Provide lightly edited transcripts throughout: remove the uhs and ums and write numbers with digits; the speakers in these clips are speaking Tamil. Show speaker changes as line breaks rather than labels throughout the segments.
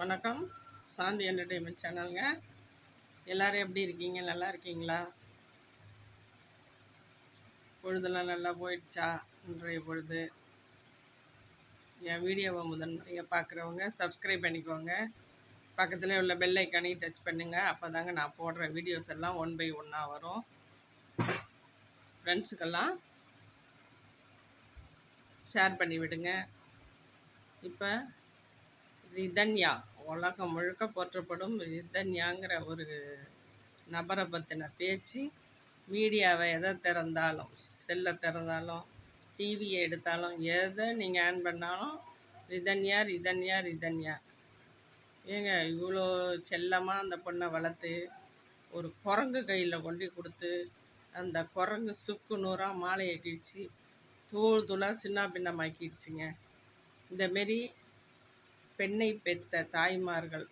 வணக்கம். சாந்தி என்டர்டெயின்மெண்ட் சேனலுங்க. எல்லோரும் எப்படி இருக்கீங்க? நல்லா இருக்கீங்களா? பொழுதெல்லாம் நல்லா போயிடுச்சா? இன்றைய பொழுது என் வீடியோவை முதன்முறையாக பார்க்குறவங்க சப்ஸ்கிரைப் பண்ணிக்கோங்க. பக்கத்தில் உள்ள பெல் ஐக்கானையும் டச் பண்ணுங்கள். அப்போ தாங்க நான் போடுற வீடியோஸ் எல்லாம் 1 by 1 வரும். ஃப்ரெண்ட்ஸுக்கெல்லாம் ஷேர் பண்ணி விடுங்க. இப்போ ரிதன்யா, உலகம் முழுக்க போற்றப்படும் ரிதன்யாங்கிற ஒரு நபரை பற்றின பேச்சு மீடியாவை எதை திறந்தாலும், செல்லை திறந்தாலும், டிவியை எடுத்தாலும், எதை நீங்கள் ஆன் பண்ணாலும் ரிதன்யா ரிதன்யா ரிதன்யா. ஏங்க இவ்வளோ செல்லமாக அந்த பொண்ணை வளர்த்து ஒரு குரங்கு கையில் கொண்டு கொடுத்து அந்த குரங்கு சுக்கு நூறாக மாலையை கிழிச்சு தூள் தூளாக சின்ன பின்னமாக்கிடுச்சுங்க. இந்தமாரி பெண்ணை பெற்ற தாய்மார்கள்,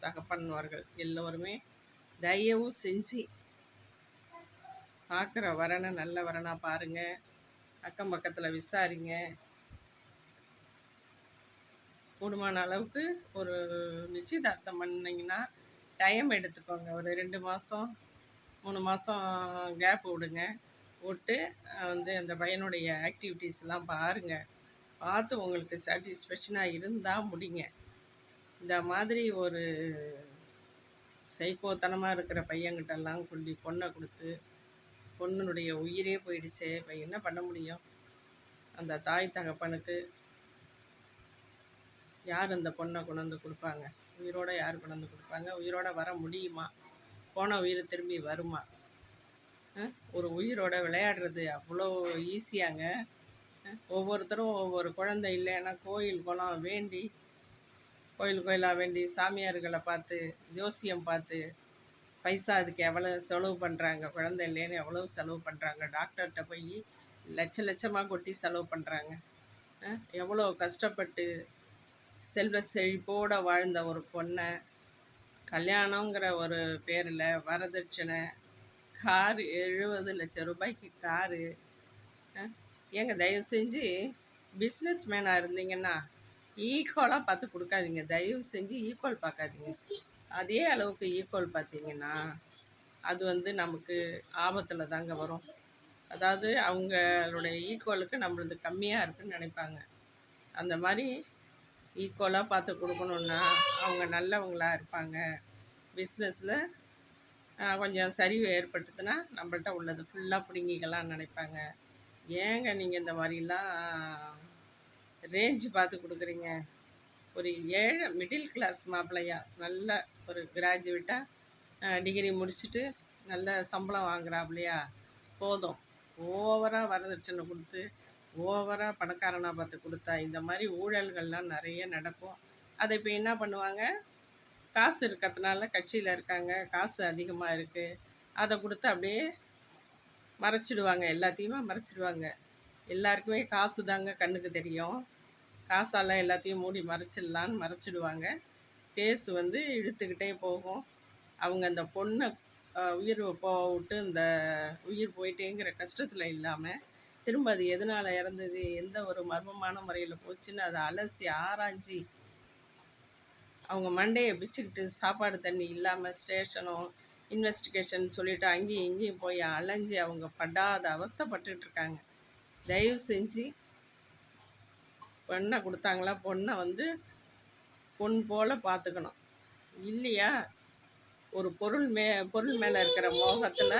தகப்பன்மார்கள் எல்லோருமே தயவு செஞ்சு பார்க்குற வரனை நல்ல வரனாக பாருங்கள். அக்கம் பக்கத்தில் விசாரிங்க. கூடுமான அளவுக்கு ஒரு நிச்சயதார்த்தம் பண்ணிங்கன்னா டைம் எடுத்துக்கோங்க. ஒரு 2 மாதம் 3 மாதம் கேப் விடுங்க. விட்டு அந்த பையனுடைய ஆக்டிவிட்டீஸ்லாம் பாருங்கள். பார்த்து உங்களுக்கு சாட்டிஸ்ஃபேக்ஷனாக இருந்தால் முடிங்க. இந்த மாதிரி ஒரு சைக்கோத்தனமாக இருக்கிற பையன்கிட்டெல்லாம் கொண்டு பொண்ணை கொடுத்து பொண்ணுடைய உயிரே போயிடுச்சே. இப்போ என்ன பண்ண முடியும்? அந்த தாய் தகப்பனுக்கு யார் அந்த பொண்ணை கொண்டு வந்து கொடுப்பாங்க? உயிரோடு யார் கொண்டு வந்து கொடுப்பாங்க? உயிரோடு வர முடியுமா? போன உயிர் திரும்பி வருமா? ஒரு உயிரோட விளையாடுறது அவ்வளோ ஈஸியாங்க. ஒவ்வொருத்தரும் ஒவ்வொரு குழந்தை இல்லைன்னா கோயில் குளம் வேண்டி, கோயிலாக வேண்டி சாமியார்களை பார்த்து, ஜோசியம் பார்த்து, பைசா அதுக்கு எவ்வளோ செலவு பண்ணுறாங்க. குழந்தை இல்லைன்னு எவ்வளோ செலவு பண்ணுறாங்க. டாக்டர்கிட்ட போய் லட்சமாக கொட்டி செலவு பண்ணுறாங்க. எவ்வளோ கஷ்டப்பட்டு செல்வ செழிப்போடு வாழ்ந்த ஒரு பொண்ணை கல்யாணங்கிற ஒரு பேரில் வரதட்சணை, காரு 70 லட்சம் ரூபாய்க்கு காரு. ஏங்க தயவு செஞ்சு பிஸ்னஸ் மேனாக இருந்தீங்கன்னா ஈக்குவலாக பார்த்து கொடுக்காதீங்க. தயவு செஞ்சு ஈக்குவல் பார்க்காதீங்க. அதே அளவுக்கு ஈக்குவல் பார்த்தீங்கன்னா அது நமக்கு ஆபத்தில் தாங்க வரும். அதாவது அவங்களுடைய ஈக்குவலுக்கு நம்மளது கம்மியாக இருக்குன்னு நினைப்பாங்க. அந்த மாதிரி ஈக்குவலாக பார்த்து கொடுக்கணுன்னா அவங்க நல்லவங்களாக இருப்பாங்க. பிஸ்னஸில் கொஞ்சம் சரிவு ஏற்பட்டுதுன்னா நம்மள்ட்ட உள்ளது ஃபுல்லாக பிடுங்கிக்கலாம்னு நினைப்பாங்க. ஏங்க நீங்கள் இந்த மாதிரிலாம் ரேஞ்சு பார்த்து கொடுக்குறீங்க? ஒரு ஏழை மிடில் கிளாஸ் மாப்பிள்ளையா, நல்ல ஒரு கிராஜுவேட்டாக டிகிரி முடிச்சுட்டு நல்ல சம்பளம் வாங்குறாப்லையா போதும். ஓவராக வரதட்சணை கொடுத்து ஓவராக பணக்காரனாக பார்த்து கொடுத்தா இந்த மாதிரி ஊழல்கள்லாம் நிறைய நடக்கும். அதை இப்போ என்ன பண்ணுவாங்க? காசு இருக்கிறதுனால கட்சியில் இருக்காங்க, காசு அதிகமாக இருக்குது, அதை கொடுத்து அப்படியே மறைச்சிடுவாங்க. எல்லாத்தையுமே மறைச்சிடுவாங்க. எல்லாருக்குமே காசு தாங்க கண்ணுக்கு தெரியும். காசால் எல்லாத்தையும் மூடி மறைச்சிடலான்னு மறைச்சிடுவாங்க. கேஸ் இழுத்துக்கிட்டே போகும். அவங்க அந்த பொண்ணை உயிர் விட்டு இந்த உயிர் போயிட்டேங்கிற கஷ்டத்தில் இல்லாமல் திரும்ப அது எதனால் இறந்தது, எந்த ஒரு மர்மமான முறையில் போச்சுன்னு அதை அலசி ஆராய்ஞ்சி அவங்க மண்டையை பிச்சுக்கிட்டு சாப்பாடு தண்ணி இல்லாமல் ஸ்டேஷனும் இன்வெஸ்டிகேஷன் சொல்லிவிட்டு அங்கேயும் இங்கேயும் போய் அலைஞ்சி அவங்க படாத அவஸ்தைப்பட்டுருக்காங்க. தயவு செஞ்சு பொண்ணை கொடுத்தாங்களா, பொண்ணை பொன் போல் பார்த்துக்கணும். இல்லையா ஒரு பொருள் மேலே இருக்கிற மோகத்தில்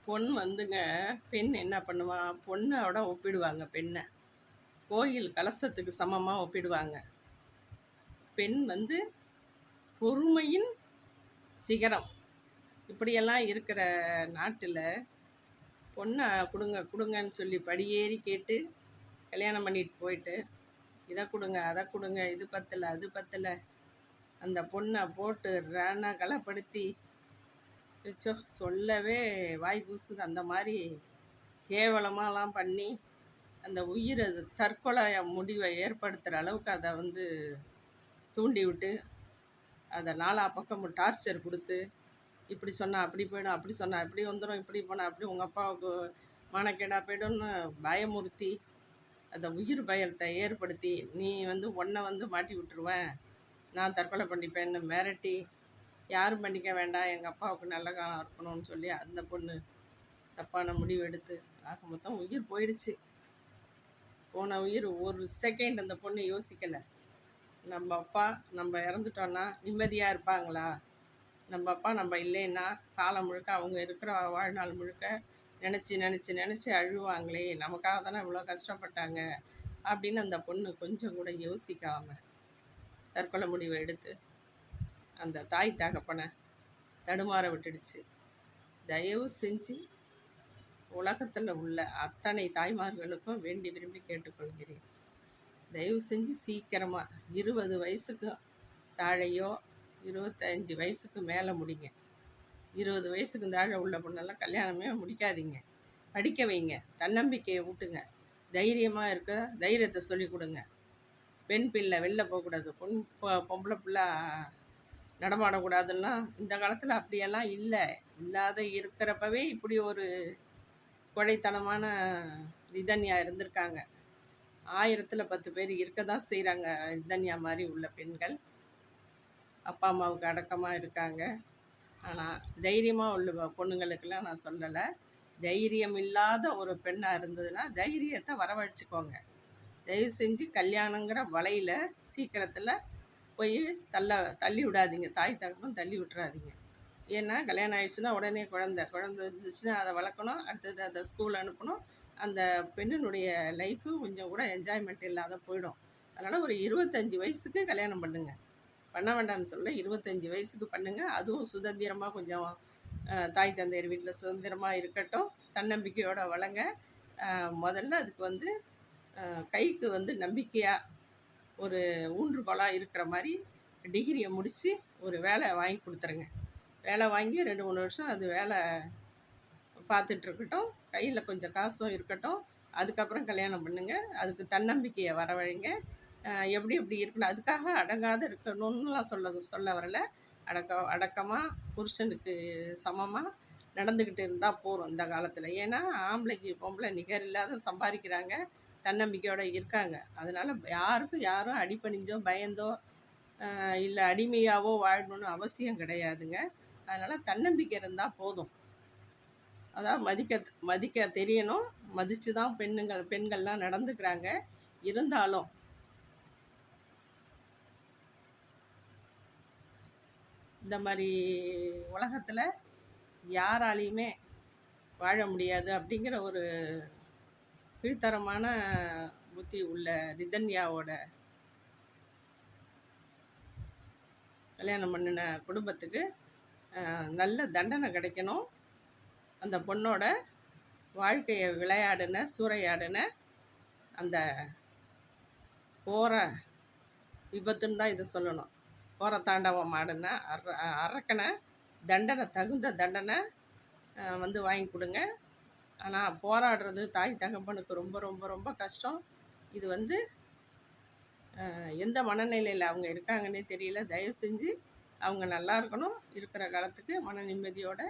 பொன் பெண் என்ன பண்ணுவான்? பொண்ணோட ஒப்பிடுவாங்க. பெண்ணை கோயில் கலசத்துக்கு சமமாக ஒப்பிடுவாங்க. பெண் பொறுமையின் சிகரம். இப்படியெல்லாம் இருக்கிற நாட்டில் பொண்ணை கொடுங்கன்னு சொல்லி படியேறி கேட்டு கல்யாணம் பண்ணிட்டு போயிட்டு இதை கொடுங்க அதை கொடுங்க, இது பத்தலை அது பத்தலை, அந்த பொண்ணை போட்டு ரானா களப்படுத்தி சொல்லவே வாய் பூசுது. அந்த மாதிரி கேவலமாலாம் பண்ணி அந்த உயிரை தற்கொலை முடிவை ஏற்படுத்துகிற அளவுக்கு அதை தூண்டி விட்டு அதை நாலா பக்கம் டார்ச்சர் கொடுத்து இப்படி சொன்னால் அப்படி போயிடும், அப்படி சொன்னால் இப்படி வந்துடும், இப்படி போனால் அப்படி உங்கள் அப்பாவுக்கு மானக்கேடாக போய்டும்னு பயமுறுத்தி அந்த உயிர் பயத்தை ஏற்படுத்தி நீ வந்து உன்னை வந்து மாட்டி விட்டுருவேன், நான் தற்கொலை பண்ணிப்பேன்னு மிரட்டி, யாரும் பண்ணிக்க வேண்டாம், எங்கள் அப்பாவுக்கு நல்ல காலம் இருக்கணும்னு சொல்லி அந்த பொண்ணு தப்பான முடிவு எடுத்து ஆக மொத்தம் உயிர் போயிடுச்சு. போன உயிர் ஒரு செகண்ட் அந்த பொண்ணு யோசிக்கலை. நம்ம அப்பா நம்ம இறந்துட்டோன்னா நிம்மதியாக இருப்பாங்களா, நம்ம அப்பா நம்ம இல்லைன்னா காலம் முழுக்க அவங்க இருக்கிற வாழ்நாள் முழுக்க நினச்சி நினச்சி நினச்சி அழுவாங்களே, நமக்காக தானே இவ்வளோ கஷ்டப்பட்டாங்க அப்படின்னு அந்த பொண்ணு கொஞ்சம் கூட யோசிக்காமல் தற்கொலை முடிவை எடுத்து அந்த தாய் தகப்பனை தடுமாற விட்டுடுச்சு. தயவு செஞ்சு உலகத்தில் உள்ள அத்தனை தாய்மார்களுக்கும் வேண்டி விரும்பி கேட்டுக்கொள்கிறேன், தயவு செஞ்சு சீக்கிரமாக 20 வயசுக்கு தாழையோ 25 வயசுக்கு மேலே முடிங்க. 20 வயசுக்கு தாழ உள்ள பொண்ணெல்லாம் கல்யாணமே முடிக்காதீங்க. படிக்க வைங்க, தன்னம்பிக்கையை ஊட்டுங்க, தைரியமாக இருக்க தைரியத்தை சொல்லிக் கொடுங்க. பெண் பிள்ளை வெளில போகக்கூடாது, பொம்பளை பிள்ளை நடமாடக்கூடாதுன்னா இந்த காலத்தில் அப்படியெல்லாம் இல்லை. இல்லாத இருக்கிறப்பவே இப்படி ஒரு கொடைத்தனமான ரிதன்யா இருந்திருக்காங்க. 1000ல் 10 பேர் இருக்க தான் செய்கிறாங்க ரிதன்யா மாதிரி உள்ள பெண்கள். அப்பா அம்மாவுக்கு அடக்கமாக இருக்காங்க. ஆனால் தைரியமாக உள்ள பொண்ணுங்களுக்கெல்லாம் நான் சொல்லலை. தைரியம் இல்லாத ஒரு பெண்ணாக இருந்ததுன்னா தைரியத்தை வரவழைச்சிக்கோங்க. தயவு செஞ்சு கல்யாணங்கிற வலையில் சீக்கிரத்தில் போய் தள்ளி விடாதீங்க, தாய் தகப்பனும் தள்ளி விட்டுறாதீங்க. ஏன்னா கல்யாணம் ஆயிடுச்சுன்னா உடனே குழந்தை இருந்துச்சுன்னா அதை வளர்க்கணும், அடுத்தது அதை ஸ்கூல் அனுப்பணும். அந்த பெண்ணினுடைய லைஃபு கொஞ்சம் கூட என்ஜாய்மெண்ட் இல்லாத போயிடும். அதனால் ஒரு 25 வயசுக்கு கல்யாணம் பண்ணுங்கள். பண்ண வேண்டாம்னு சொல்ல, 25 வயசுக்கு பண்ணுங்கள். அதுவும் சுதந்திரமாக கொஞ்சம் தாய் தந்தையர் வீட்டில் சுதந்திரமாக இருக்கட்டும், தன்னம்பிக்கையோடு வளங்க. முதல்ல அதுக்கு வந்து கைக்கு வந்து நம்பிக்கையாக ஒரு ஊன்றுகோலாக இருக்கிற மாதிரி டிகிரியை முடித்து ஒரு வேலை வாங்கி கொடுத்துருங்க. வேலை வாங்கி 2-3 வருஷம் அது வேலை பார்த்துட்ருக்கட்டும், கையில் கொஞ்சம் காசும் இருக்கட்டும். அதுக்கப்புறம் கல்யாணம் பண்ணுங்கள். அதுக்கு தன்னம்பிக்கையை வரவழைங்க. எப்படி இருக்கணும், அதுக்காக அடங்காத இருக்கணும்னுலாம் சொல்ல வரல. அடக்கமாக புருஷனுக்கு சமமாக நடந்துக்கிட்டு இருந்தால் போகிறோம் இந்த காலத்தில். ஏன்னா ஆம்பளைக்கு பொம்பளை நிகர் இல்லாத சம்பாதிக்கிறாங்க, தன்னம்பிக்கையோடு இருக்காங்க. அதனால் யாரும் அடிபணிஞ்சோ பயந்தோ இல்லை அடிமையாவோ வாழணும்னு அவசியம் கிடையாதுங்க. அதனால் தன்னம்பிக்கை இருந்தால் போதும். அதாவது மதிக்க தெரியணும். மதித்து தான் பெண்கள்லாம் நடந்துக்கிறாங்க. இருந்தாலும் இந்த மாதிரி உலகத்தில் யாராலையுமே வாழ முடியாது அப்படிங்கிற ஒரு கீழ்த்தரமான புத்தி உள்ள ரிதன்யாவோட கல்யாணம் பண்ணின குடும்பத்துக்கு நல்ல தண்டனை கிடைக்கணும். அந்த பொண்ணோட வாழ்க்கையை சூறையாடின அந்த போகிற விபத்துன்னு தான் இதை சொல்லணும். போகிற தாண்டவம் ஆடின அரக்கனை தகுந்த தண்டனை வந்து வாங்கி கொடுங்க. ஆனால் போராடுறது தாய் தகப்பனுக்கு ரொம்ப ரொம்ப ரொம்ப கஷ்டம். இது வந்து எந்த மனநிலையில் அவங்க இருக்காங்கன்னே தெரியல. தயவு செஞ்சு அவங்க நல்லா இருக்கணும், இருக்கிற காலத்துக்கு மன நிம்மதியோடு.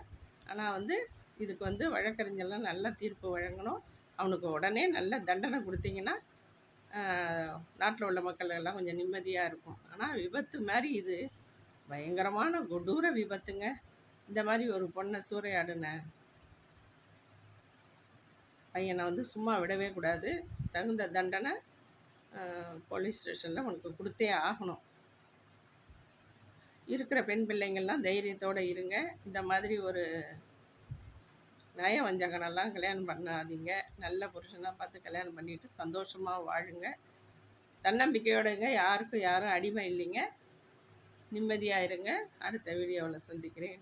ஆனால் வந்து இதுக்கு வந்து வழக்கறிஞர்லாம் நல்ல தீர்ப்பு வழங்கணும். அவனுக்கு உடனே நல்ல தண்டனை கொடுத்தீங்கன்னா நாட்டில் உள்ள மக்கள் எல்லாம் கொஞ்சம் நிம்மதியாக இருக்கும். ஆனால் விபத்து மாதிரி இது பயங்கரமான கொடூர விபத்துங்க. இந்த மாதிரி ஒரு பொண்ணை சூறையாடின பையனை வந்து சும்மா விடவே கூடாது. தகுந்த தண்டனை போலீஸ் ஸ்டேஷனில் உனக்கு கொடுத்தே ஆகணும். இருக்கிற பெண் பிள்ளைங்கள்லாம் தைரியத்தோடு இருங்க. இந்த மாதிரி ஒரு நயவஞ்சகனெல்லாம் கல்யாணம் பண்ணாதீங்க. நல்ல புருஷனாக பார்த்து கல்யாணம் பண்ணிவிட்டு சந்தோஷமாக வாழுங்க. தன்னம்பிக்கையோடுங்க. யாரும் அடிமை இல்லைங்க. நிம்மதியாக இருங்க. அடுத்த வீடியோவில் சந்திக்கிறேன்.